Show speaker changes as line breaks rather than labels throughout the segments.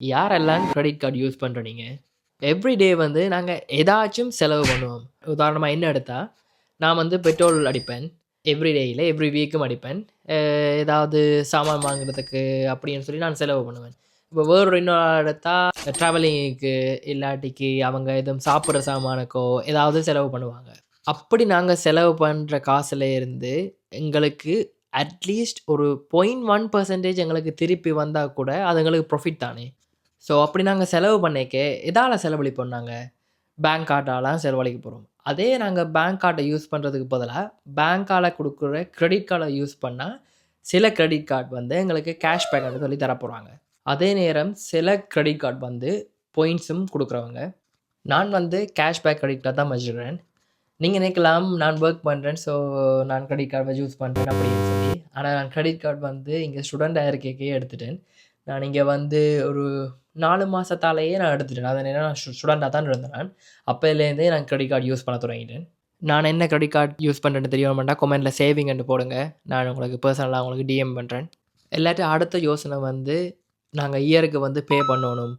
யாரெல்லாம் credit card use பண்ற நீங்க? எவ்ரிடே வந்து நாங்க ஏதாச்சும் செலவு பண்ணுவோம். உதாரணமா என்ன எடுத்தா, நான் வந்து பெட்ரோல் அடிப்பேன். எவ்ரிடே இல்ல, எவ்ரி வீக்கும் அடிப்பேன். ஏதாவது சாமான் வாங்குறதுக்கு அப்படின்னு சொல்லி நான் செலவு பண்ணுவேன். இப்போ வேறு இன்னொரு ஆள் எடுத்தா ட்ராவலிங்குக்கு இல்லாட்டிக்கு அவங்க எதுவும் சாப்பிடுற சாமானுக்கோ ஏதாவது செலவு பண்ணுவாங்க. அப்படி நாங்க செலவு பண்ற காசுல இருந்து எங்களுக்கு அட்லீஸ்ட் ஒரு 0.1% எங்களுக்கு திருப்பி வந்தா கூட அது எங்களுக்கு ப்ராஃபிட் தானே! ஸோ, அப்படி நாங்க செலவு பண்ணைக்க, எதால செலவழிப்போம் நாங்க? பேங்க் கார்டால செலவழிக்க போறோம். அதே நாங்க பேங்க் கார்ட யூஸ் பண்றதுக்கு பதிலா, பேங்க்கால குடுக்குற கிரெடிட் கார்ட யூஸ் பண்ணா, சில கிரெடிட் கார்ட் வந்து எங்களுக்கு கேஷ் பேக்ன்னு சொல்லி தரப்போறாங்க. அதே நேரம் சில கிரெடிட் கார்ட் வந்து பாயிண்ட்ஸும் குடுக்குறவங்க. நான் வந்து கேஷ் பேக் கிரெடிட் கார்ட் தான் வச்சுருக்கிறேன். நீங்க நினைக்கலாம், நான் வொர்க் பண்றேன். ஸோ, நான் கிரெடிட் கார்ட யூஸ் பண்றேன் அப்படின்னு சொல்லி. ஆனா, நான் கிரெடிட் கார்ட் வந்து இங்க ஸ்டூடெண்ட்டா இருக்கைக்கே எடுத்துட்டேன். நான் இங்க வந்து ஒரு 4 மாசத்தாலேயே நான் எடுத்துட்டேன். அது என்னன்னா நான் ஸ்டூடெண்ட்டா தான் இருந்தேன் நான். அப்பயிலேருந்தே நான் கிரெடிட் கார்ட் யூஸ் பண்ண தொடங்கிட்டேன். நான் என்ன கிரெடிட் கார்ட் யூஸ் பண்றேன்னு தெரியணுமெண்டா கமெண்ட்ல சேவிங்ன்னு போடுங்க. நான் உங்களுக்கு பெர்சனலா உங்களுக்கு டிஎம் பண்றேன். இல்லாட்டி அடுத்த யோசனை வந்து, நாங்க இயருக்கு வந்து பே பண்ணணும்.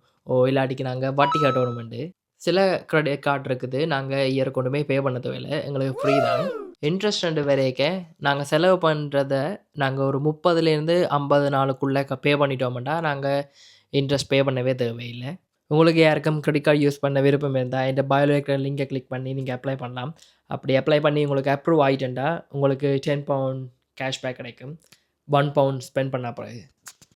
இல்லாட்டிக்கு நாங்க வட்டி கட்டணுமெண்டு. சில கிரெடிட் கார்ட் இருக்குது. நாங்க இயர் கொண்டுமே பே பண்ண தேவையில்ல. எங்களுக்கு ஃப்ரீ தான். இன்ட்ரெஸ்ட் ரெண்டு வரைக்க நாங்க செலவு பண்றத நாங்க ஒரு 30லேருந்து 50 நாளுக்குள்ள பே பண்ணிட்டோம்னா, நாங்க இன்ட்ரெஸ்ட் பே பண்ணவே தேவையில்ல. உங்களுக்கு யாருக்கும் கிரெடிட் கார்ட் யூஸ் பண்ண விருப்பம் இருந்தா, இந்த பயோல இருக்கிற லிங்க கிளிக் பண்ணி நீங்க அப்ளை பண்ணலாம். அப்படி அப்ளை பண்ணி உங்களுக்கு அப்ரூவ் ஆயிட்டுண்டா, உங்களுக்கு £10 கேஷ்பேக் கிடைக்கும். £1 ஸ்பெண்ட் பண்ண பிறகு.